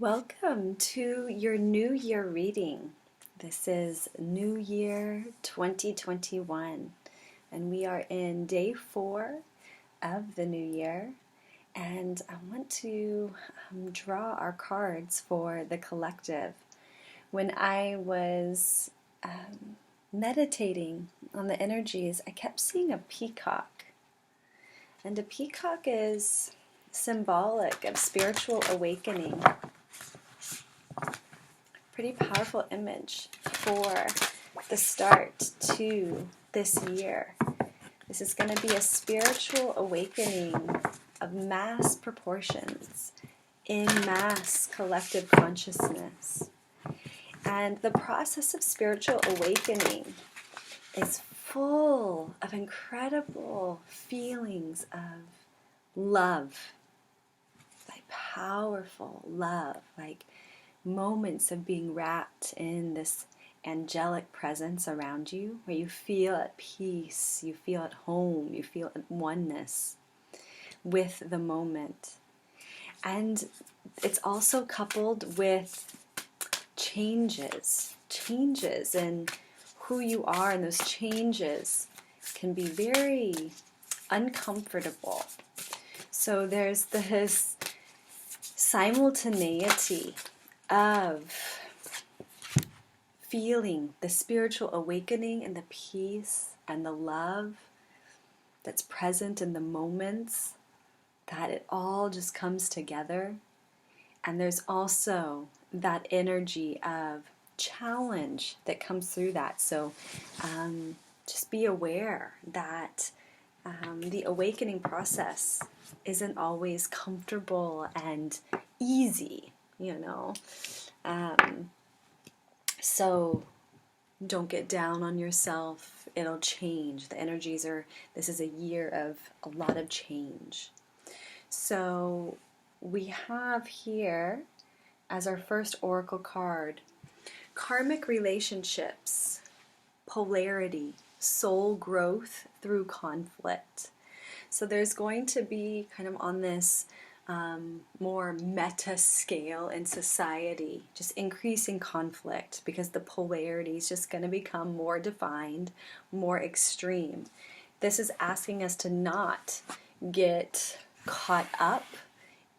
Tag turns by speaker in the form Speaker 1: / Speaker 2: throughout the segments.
Speaker 1: Welcome to your New Year reading. This is New Year 2021, and we are in day 4 of the new year. And I want to draw our cards for the collective. When I was meditating on the energies, I kept seeing a peacock. And a peacock is symbolic of spiritual awakening. Pretty powerful image for the start to this year. This is going to be a spiritual awakening of mass proportions in mass collective consciousness. And the process of spiritual awakening is full of incredible feelings of love, like powerful love, like moments of being wrapped in this angelic presence around you, where you feel at peace, you feel at home, you feel at oneness with the moment. And it's also coupled with changes in who you are, and those changes can be very uncomfortable. So there's this simultaneity of feeling the spiritual awakening and the peace and the love that's present in the moments, that it all just comes together. And there's also that energy of challenge that comes through that. So just be aware that the awakening process isn't always comfortable and easy. So don't get down on yourself. It'll change. The energies this is a year of a lot of change. So we have here as our first oracle card, karmic relationships, polarity, soul growth through conflict. So there's going to be kind of on this more meta scale in society, just increasing conflict because the polarity is just going to become more defined, more extreme. This is asking us to not get caught up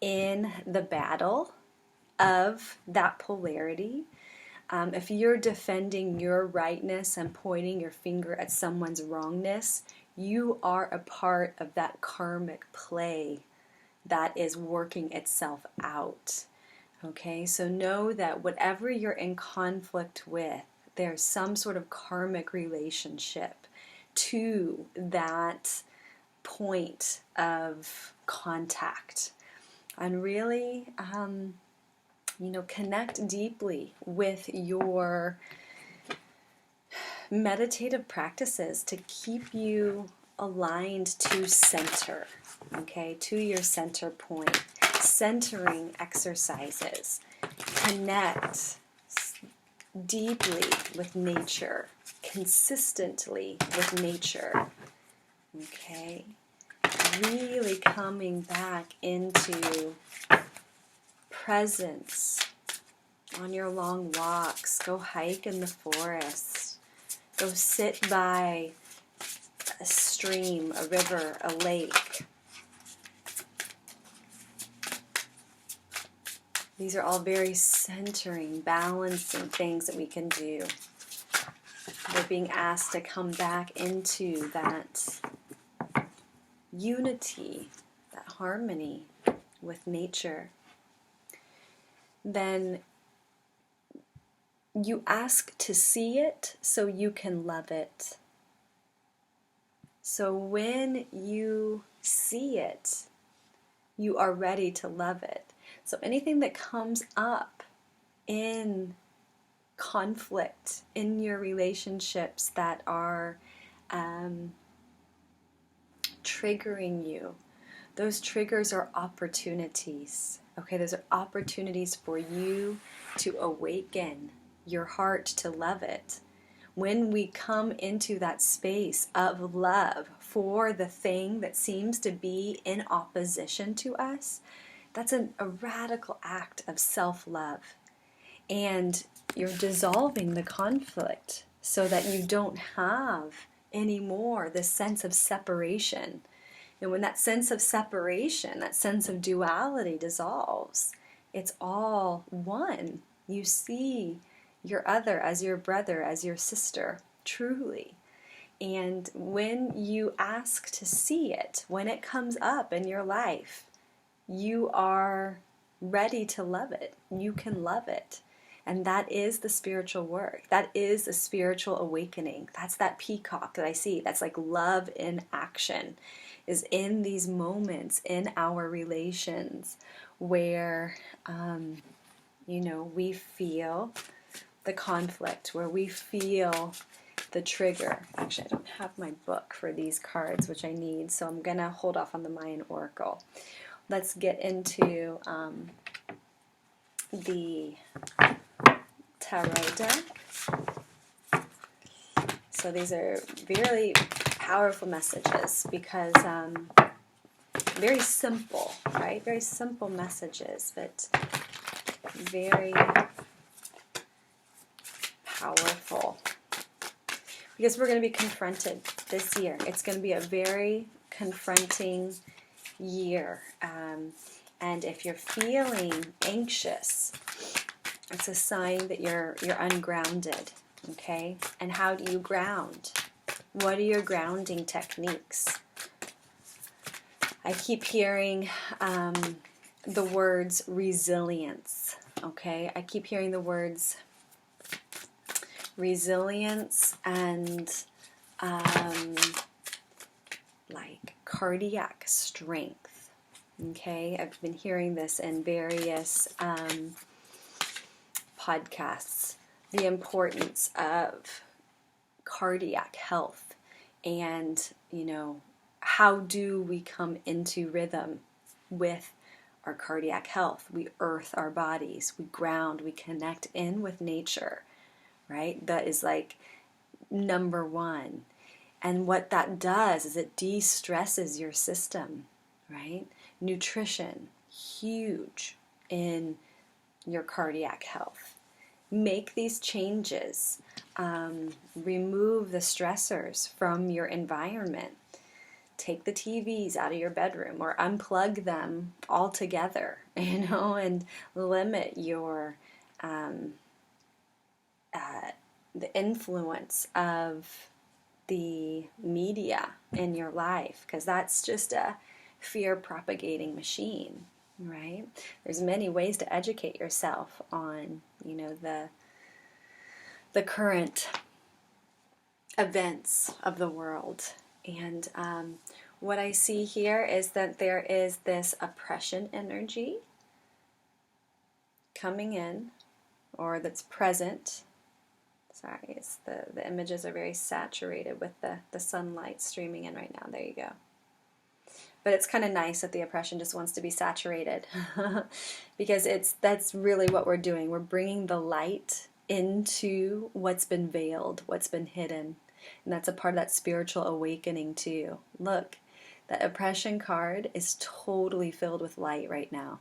Speaker 1: in the battle of that polarity. If you're defending your rightness and pointing your finger at someone's wrongness, you are a part of that karmic play that is working itself out. Okay, so know that whatever you're in conflict with, there's some sort of karmic relationship to that point of contact. And really, connect deeply with your meditative practices to keep you aligned to center, okay, to your center point. Centering exercises. Connect deeply with nature, consistently with nature, okay? Really coming back into presence on your long walks. Go hike in the forest. Go sit by a stream, a river, a lake. These are all very centering, balancing things that we can do. We're being asked to come back into that unity, that harmony with nature. Then you ask to see it so you can love it. So when you see it, you are ready to love it. So anything that comes up in conflict in your relationships that are triggering you, those triggers are opportunities. Okay, those are opportunities for you to awaken your heart to love it. When we come into that space of love for the thing that seems to be in opposition to us, That's a radical act of self-love. And you're dissolving the conflict so that you don't have anymore this sense of separation. And when that sense of separation, that sense of duality dissolves, it's all one. You see your other as your brother, as your sister, truly. And when you ask to see it, when it comes up in your life, you are ready to love it. You can love it. And that is the spiritual work. That is the spiritual awakening. That's that peacock that I see. That's like love in action, is in these moments in our relations where, we feel the conflict, where we feel the trigger. Actually, I don't have my book for these cards, which I need, so I'm going to hold off on the Mayan Oracle. Let's get into the tarot deck. So these are really powerful messages because very simple, right? Very simple messages, but very powerful. Because we're going to be confronted this year. It's going to be a very confronting year. And if you're feeling anxious, it's a sign that you're ungrounded, okay? And how do you ground? What are your grounding techniques? I keep hearing the words resilience, okay? I keep hearing the words resilience and like cardiac strength, okay? I've been hearing this in various podcasts, the importance of cardiac health and, how do we come into rhythm with our cardiac health? We earth our bodies, we ground, we connect in with nature, right? That is like number one. And what that does is it de-stresses your system, right? Nutrition, huge in your cardiac health. Make these changes. Remove the stressors from your environment. Take the TVs out of your bedroom or unplug them altogether, and limit your the influence of the media in your life, because that's just a fear propagating machine, right? There's many ways to educate yourself on, the current events of the world. And what I see here is that there is this oppression energy coming in, or that's present. Sorry, it's the images are very saturated with the sunlight streaming in right now. There you go. But it's kind of nice that the oppression just wants to be saturated because that's really what we're doing. We're bringing the light into what's been veiled, what's been hidden. And that's a part of that spiritual awakening too. Look, that oppression card is totally filled with light right now.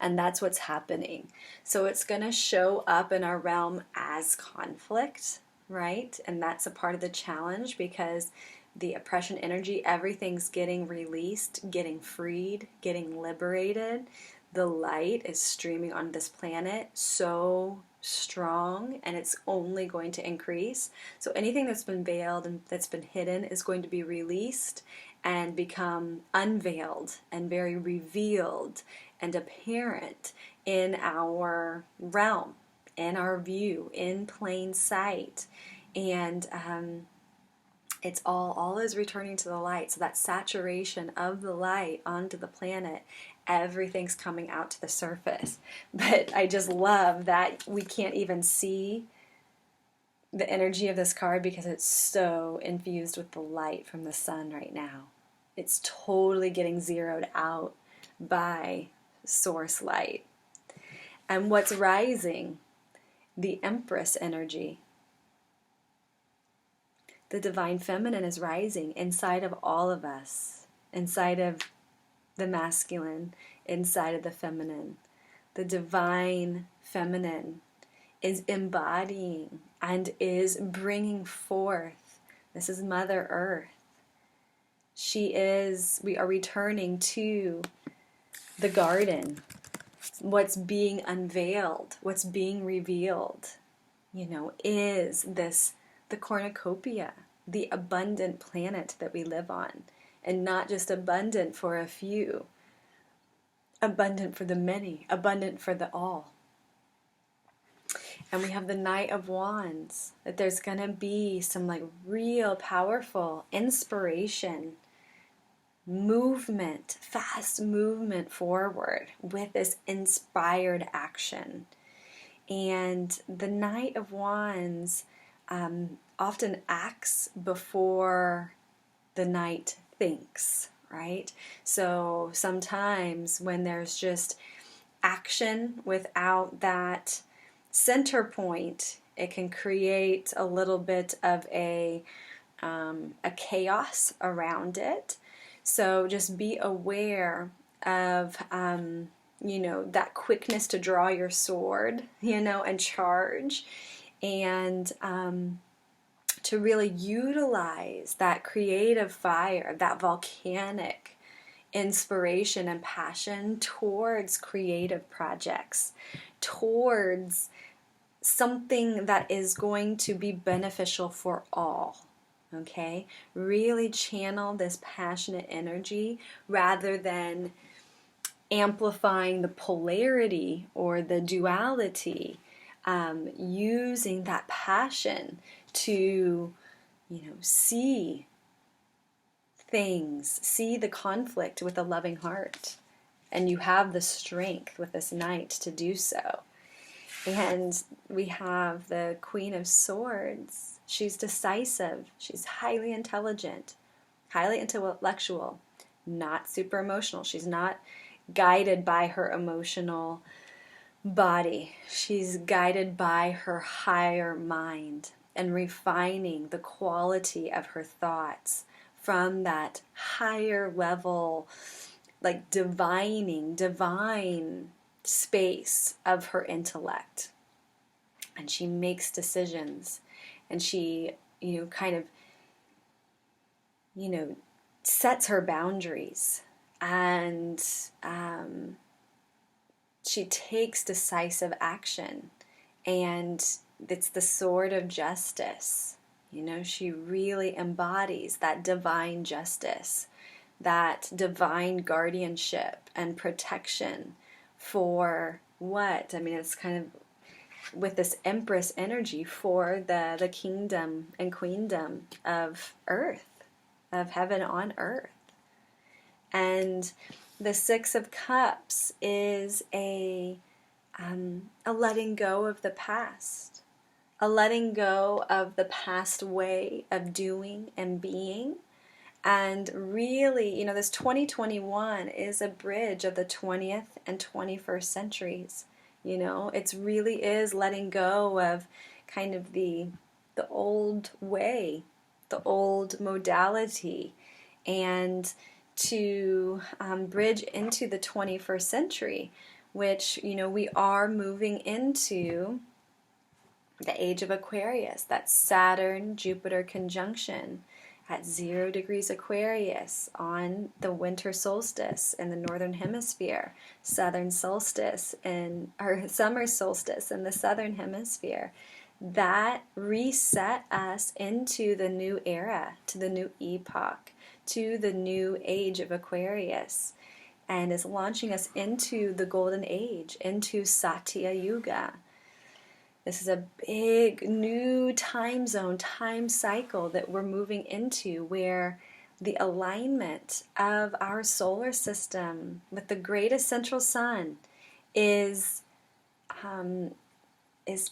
Speaker 1: And that's what's happening. So it's going to show up in our realm as conflict, right? And that's a part of the challenge because the oppression energy, everything's getting released, getting freed, getting liberated. The light is streaming on this planet so strong, and it's only going to increase. So anything that's been veiled and that's been hidden is going to be released and become unveiled and very revealed and apparent in our realm, in our view, in plain sight. And it's all is returning to the light. So that saturation of the light onto the planet, everything's coming out to the surface. But I just love that we can't even see the energy of this card because it's so infused with the light from the sun right now. It's totally getting zeroed out by source light. And what's rising? The Empress energy. The divine feminine is rising inside of all of us, inside of the masculine inside of the feminine. The divine feminine is embodying and is bringing forth. This is Mother Earth. We are returning to the garden. What's being unveiled, what's being revealed, is the cornucopia, the abundant planet that we live on. And not just abundant for a few, abundant for the many, abundant for the all. And we have the Knight of Wands, that there's going to be some real powerful inspiration, movement, fast movement forward with this inspired action. And the Knight of Wands often acts before the Knight thinks, right? So sometimes when there's just action without that center point, it can create a little bit of a chaos around it. So just be aware of that quickness to draw your sword, and charge, and to really utilize that creative fire, that volcanic inspiration and passion towards creative projects, towards something that is going to be beneficial for all. Okay? Really channel this passionate energy rather than amplifying the polarity or the duality, using that passion to, see things, see the conflict with a loving heart. And you have the strength with this Knight to do so. And we have the Queen of Swords. She's decisive. She's highly intelligent, highly intellectual, not super emotional. She's not guided by her emotional body. She's guided by her higher mind and refining the quality of her thoughts from that higher level, divine space of her intellect. And she makes decisions, and she, sets her boundaries, and she takes decisive action, and it's the sword of justice. She really embodies that divine justice, that divine guardianship and protection for what? It's kind of with this Empress energy for the kingdom and queendom of earth, of heaven on earth. And the Six of Cups is a letting go of the past, a letting go of the past way of doing and being. And really, this 2021 is a bridge of the 20th and 21st centuries. It really is letting go of kind of the old way, the old modality, and to bridge into the 21st century, which, we are moving into the age of Aquarius, that Saturn-Jupiter conjunction at 0 degrees Aquarius on the winter solstice in the northern hemisphere, southern solstice or summer solstice in the southern hemisphere. That reset us into the new era, to the new epoch, to the new age of Aquarius, and is launching us into the golden age, into Satya Yuga. This is a big new time zone, time cycle that we're moving into, where the alignment of our solar system with the greatest central sun is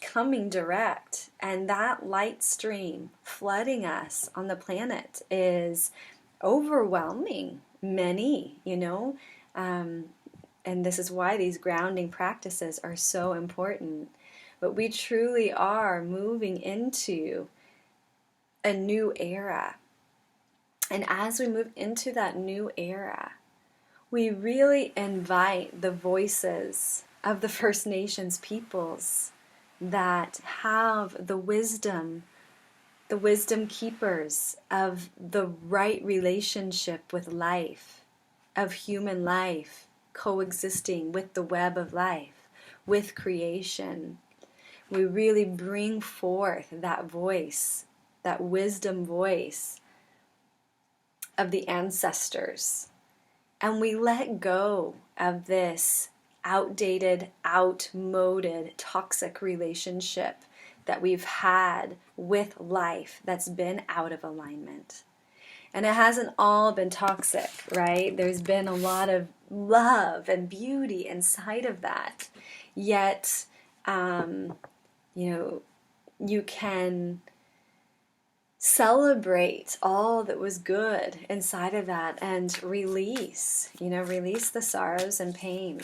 Speaker 1: coming direct, and that light stream flooding us on the planet is overwhelming many, and this is why these grounding practices are so important. But we truly are moving into a new era. And as we move into that new era, we really invite the voices of the First Nations peoples that have the wisdom keepers of the right relationship with life, of human life coexisting with the web of life, with creation. We really bring forth that voice, that wisdom voice of the ancestors. And we let go of this outdated, outmoded, toxic relationship that we've had with life that's been out of alignment. And it hasn't all been toxic, right? There's been a lot of love and beauty inside of that. Yet, you can celebrate all that was good inside of that and release the sorrows and pain.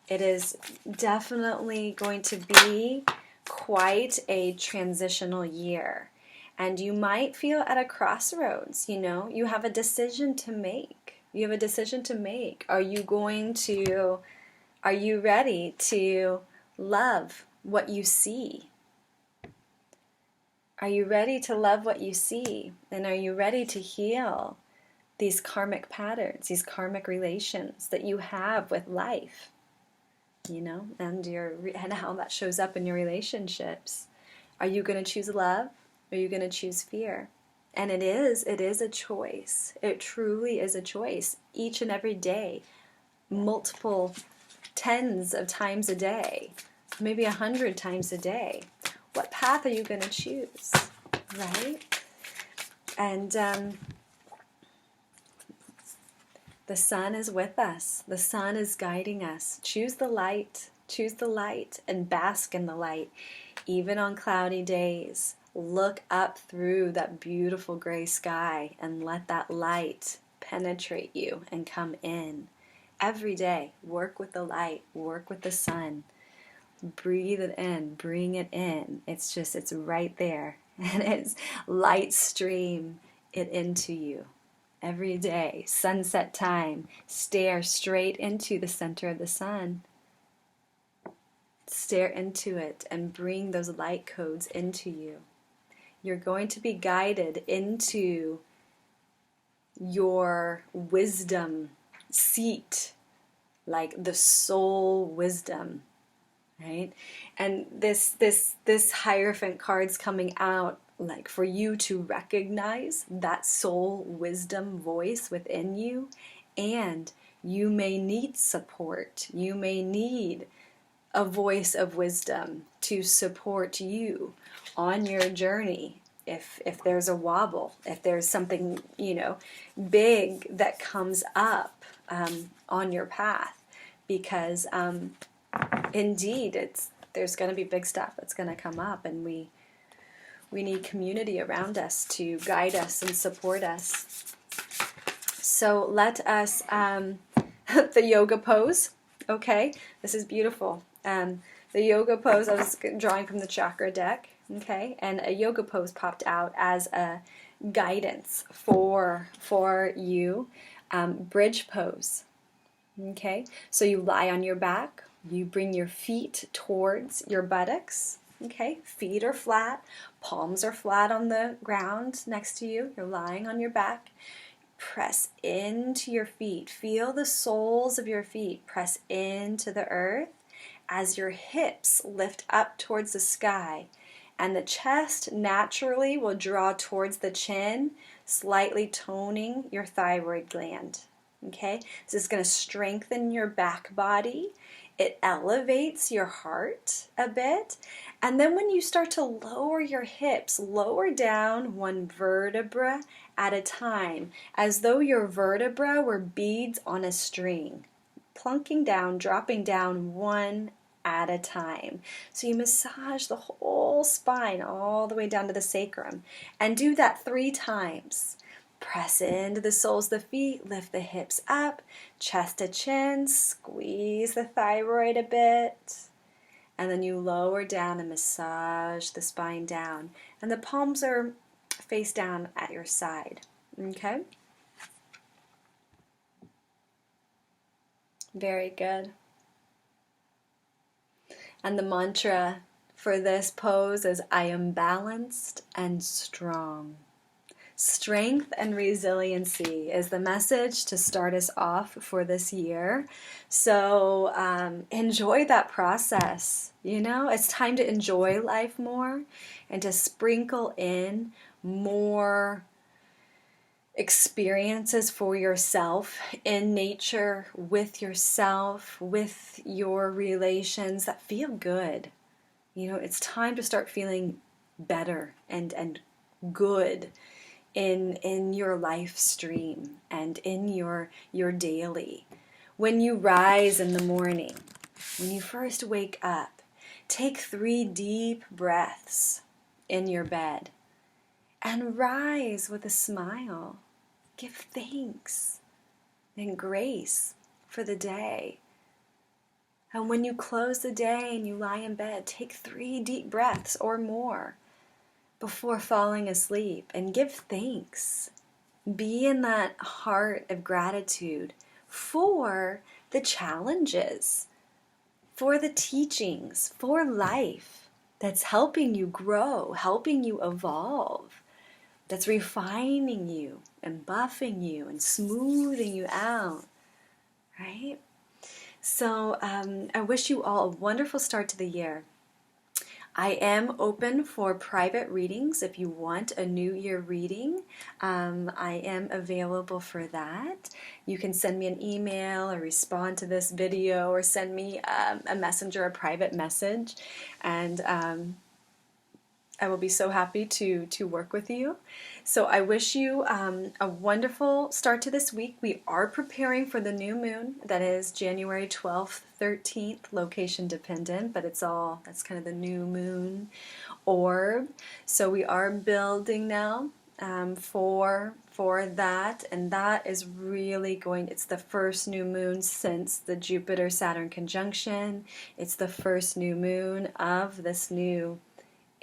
Speaker 1: It is definitely going to be quite a transitional year. And you might feel at a crossroads, you have a decision to make. Are you ready to love what you see? Are you ready to love what you see? And are you ready to heal these karmic patterns, these karmic relations that you have with life? And how that shows up in your relationships. Are you going to choose love? Or are you going to choose fear? And it is a choice. It truly is a choice. Each and every day, multiple tens of times a day, maybe 100 times a day. What path are you going to choose, right? And the sun is with us. The sun is guiding us. Choose the light. Choose the light and bask in the light. Even on cloudy days, look up through that beautiful gray sky and let that light penetrate you and come in. Every day, work with the light. Work with the sun. Breathe it in, bring it in. It's right there. And it's light stream it into you. Every day, sunset time, stare straight into the center of the sun. Stare into it and bring those light codes into you. You're going to be guided into your wisdom seat, like the soul wisdom. Right? And this Hierophant card's coming out like for you to recognize that soul wisdom voice within you, and you may need support. You may need a voice of wisdom to support you on your journey. If there's a wobble, if there's something big that comes up on your path, because indeed, there's going to be big stuff that's going to come up, and we need community around us to guide us and support us. So let us, the yoga pose, okay? This is beautiful. The yoga pose, I was drawing from the chakra deck, okay? And a yoga pose popped out as a guidance for you. Bridge pose, okay? So you lie on your back. You bring your feet towards your buttocks, okay? Feet are flat, palms are flat on the ground next to you. You're lying on your back. Press into your feet. Feel the soles of your feet press into the earth as your hips lift up towards the sky. And the chest naturally will draw towards the chin, slightly toning your thyroid gland, okay? This is going to strengthen your back body. It elevates your heart a bit. And then when you start to lower your hips, lower down one vertebra at a time, as though your vertebra were beads on a string, plunking down, dropping down one at a time. So you massage the whole spine all the way down to the sacrum, and do that 3 times. Press into the soles of the feet, lift the hips up, chest to chin, squeeze the thyroid a bit, and then you lower down and massage the spine down. And the palms are face down at your side, okay? Very good. And the mantra for this pose is I am balanced and strong. Strength and resiliency is the message to start us off for this year. So enjoy that process. You know, it's time to enjoy life more and to sprinkle in more experiences for yourself in nature, with yourself, with your relations that feel good. You know, it's time to start feeling better and good in your life stream and in your daily. When you rise in the morning, when you first wake up, take 3 deep breaths in your bed and rise with a smile. Give thanks and grace for the day. And when you close the day and you lie in bed, take 3 deep breaths or more before falling asleep and give thanks. Be in that heart of gratitude for the challenges, for the teachings, for life that's helping you grow, helping you evolve, that's refining you and buffing you and smoothing you out, right? So I wish you all a wonderful start to the year. I am open for private readings. If you want a New Year reading, I am available for that. You can send me an email or respond to this video or send me a messenger, a private message, and I will be so happy to work with you. So I wish you a wonderful start to this week. We are preparing for the new moon. That is January 12th, 13th, location dependent, but that's kind of the new moon orb. So we are building now for that, and that is really it's the first new moon since the Jupiter-Saturn conjunction. It's the first new moon of this new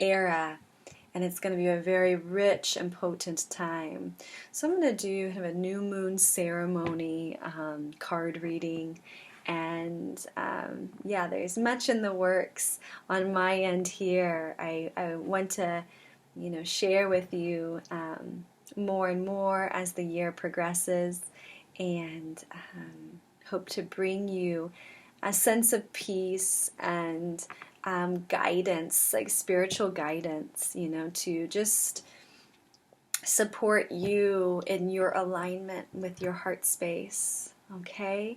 Speaker 1: era, and it's going to be a very rich and potent time. So I'm going to do kind of a new moon ceremony card reading, and there's much in the works on my end here. I want to share with you more and more as the year progresses, and hope to bring you a sense of peace and guidance, like spiritual guidance, to just support you in your alignment with your heart space. Okay?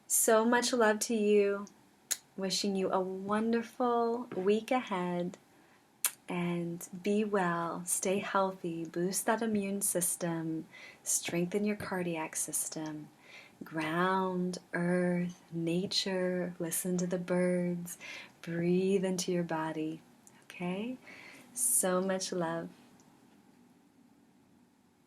Speaker 1: So much love to you. Wishing you a wonderful week ahead. And be well, stay healthy, boost that immune system, strengthen your cardiac system. Ground, earth, nature, listen to the birds, breathe into your body, okay? So much love.